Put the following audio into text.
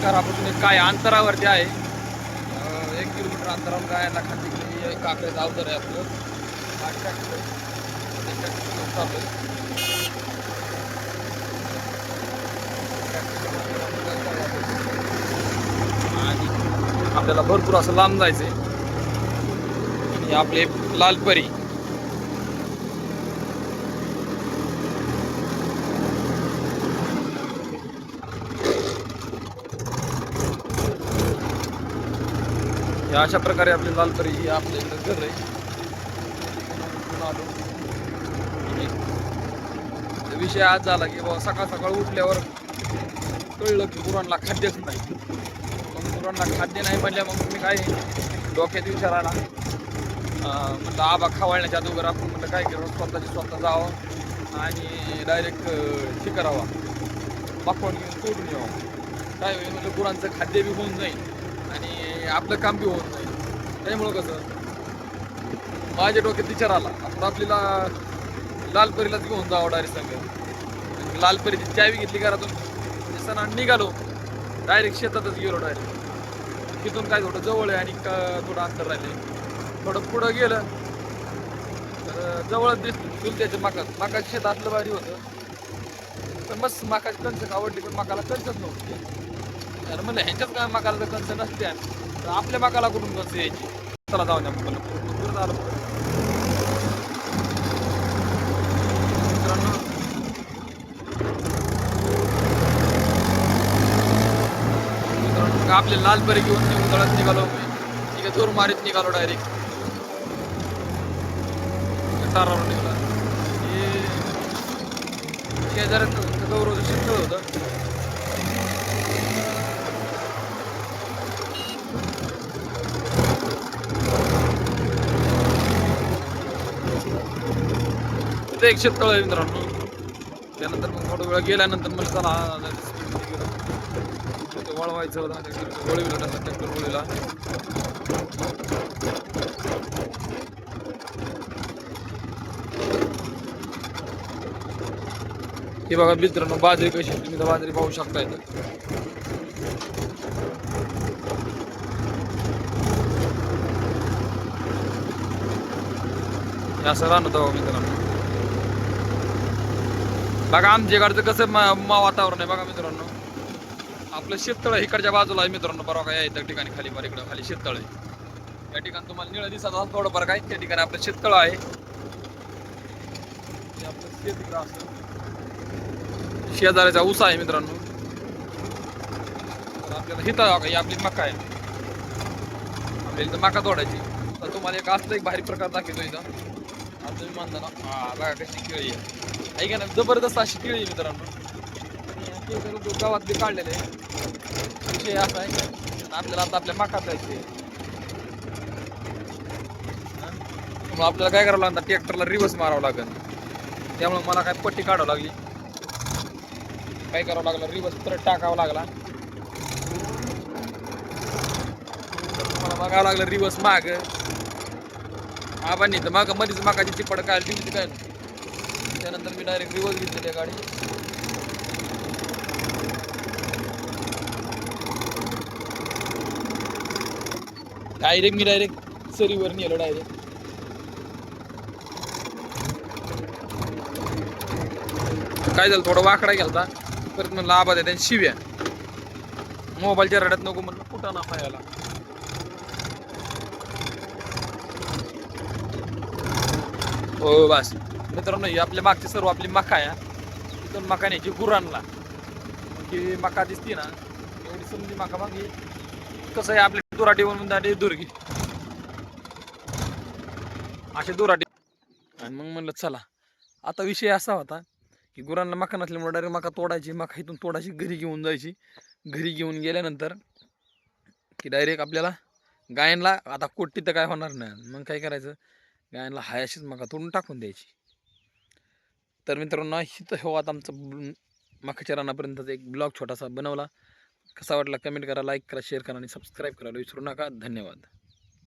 घरापासून एक काय अंतरावरती आहे, 1 किलोमीटर अंतरावर गायांना खाद्य केलेली काकड्याचं अवजार आहे आपलं. आणि आपल्याला भरपूर असं लांब जायचंय. आणि आपले लालपरी या अशा प्रकारे आपली लालपरी ही आपल्या इकडं घर आहे. विषय आज झाला की बाबा सकाळ सकाळ उठल्यावर कळलं की गुरांना खाद्यच नाही. मग गुरांना खाद्य नाही म्हणल्या मग मी काय डोक्यात विचार आला, म्हटलं आबा खवाळण्याच्या अगोदर आपण म्हटलं काय केलं स्वतः जावं आणि डायरेक्ट हे करावा, माखवण घेऊन तोडून यावं. काय होईल म्हणजे गुरांचं खाद्य बी होऊन जाईल आणि आपलं काम बी होऊन जाईल. त्यामुळं कसं माझ्या डोक्यात विचार आला, आपण आपल्याला लालपरीलाच घेऊन जावं डायरेक्ट संग. लालपरीची चावी घेतली घरातून सणा निघालो, डायरेक्ट शेतातच गेलो. डायरेक्ट तिथून काय थोडं जवळ आहे आणि थोडं अंतर राहिले. थोडं पुढं गेलं तर जवळच दिसतं चुलत्याचं माकाचं शेत असलं भारी होतं. तर मस्त माकाची कणसं आवडली, पण माकाला कणसच नव्हती. तर म्हणलं ह्यांच्याच काय माकाला जर कणसं नसत्या तर आपल्या माकाला कुठून कणसं यायची. चला जाऊन द्या मग पूर्ण झालं. मित्रांनो आपले लालपरी घेऊन तळत निघालो. ठीक आहे, जोर मारीत निघालो डायरेक्ट तारावर निघाला. हे शेजाऱ्यात गौरवचं शेततळ होतं. तिथे एक शेततळ आहे मित्रांनो. त्यानंतर मग थोडा वेळ गेल्यानंतर मग चला वळवायचं होतं, वळविला ट्रॅक्टर वळविला. हे बघा मित्रांनो बाजरी कशी, तुम्ही तर बाजरी पाहू शकता इथं. हे असं राहणं होतं मित्रांनो. बघा आमच्याकडचं कसं वातावरण आहे बघा मित्रांनो. आपलं शेततळ इकडच्या बाजूला आहे मित्रांनो. बरोबर काय त्या ठिकाणी खाली बरं इकडं खाली शेततळ आहे. या ठिकाणी तुम्हाला निळं दिसत असेल थोडंफार काय, त्या ठिकाणी आपलं शेततळ आहे. आपलं शेत इकडं असतं, शेजाऱ्याचा ऊस आहे मित्रांनो. तर आपल्याला हिथं ही आपली मका आहे. आपल्याला इथं मका तोडायची. तर तुम्हाला एक असलं एक भारी प्रकार दाखवतो इथं. आता तुम्ही म्हणता ना हा बघा कशी केळी आहे का ना, जबरदस्त अशी केळी आहे मित्रांनो. आणि गावात बी काढलेले विषय असा आहे, आपल्याला आता आपल्या मका जायचे. मग आपल्याला काय करावं लागतं, ट्रॅक्टरला रिवर्स मारावं लागेल. त्यामुळे मला काय पट्टी काढावं लागली, काय करावं लागलं रिवर्स परत टाकावं लागला. मला बघावं लागलं रिवर्स माग. आबांनी तर माग मध्येच मागाची चिपड काय दिली काय. त्यानंतर मी डायरेक्ट रिवर्स घेतली त्या गाडी. डायरेक्ट सरीवर नेलो डायरेक्ट. काय झालं थोडं वाकडा गेलता, परत म्हणलं आबा द्या त्यांनी शिव्या. मोबाईलच्या रड्यात नको म्हणलं कुठं ना पायाला. हो बस मित्रांनो, ही आपल्या मागची सर्व आपली मका आहे. तिथून मका न्यायची गुरांना. की मका दिसती ना एवढी समजी मका मागे कसं आहे आपल्या दुराटी म्हणून दाडी दुर्गी असे दुराटी. आणि मग म्हणलं चला आता विषय असा होता की गुरांना मका नसल्यामुळे डायरेक्ट मका तोडायची. मका इथून तोडायची घरी घेऊन जायची. घरी घेऊन गेल्यानंतर की डायरेक्ट आपल्याला गायनला आता कोट्टी तर काय होणार नाही. मग काय करायचं, गायनला हायाशीच मका तोडून टाकून द्यायची. तर मित्रांनो हिथं हो आता आमचं मकाच्या रानापर्यंतचा एक ब्लॉग छोटासा बनवला. कसा वाटला कमेंट करा, लाईक करा, शेअर करा आणि सबस्क्राईब करायला विसरू नका. धन्यवाद.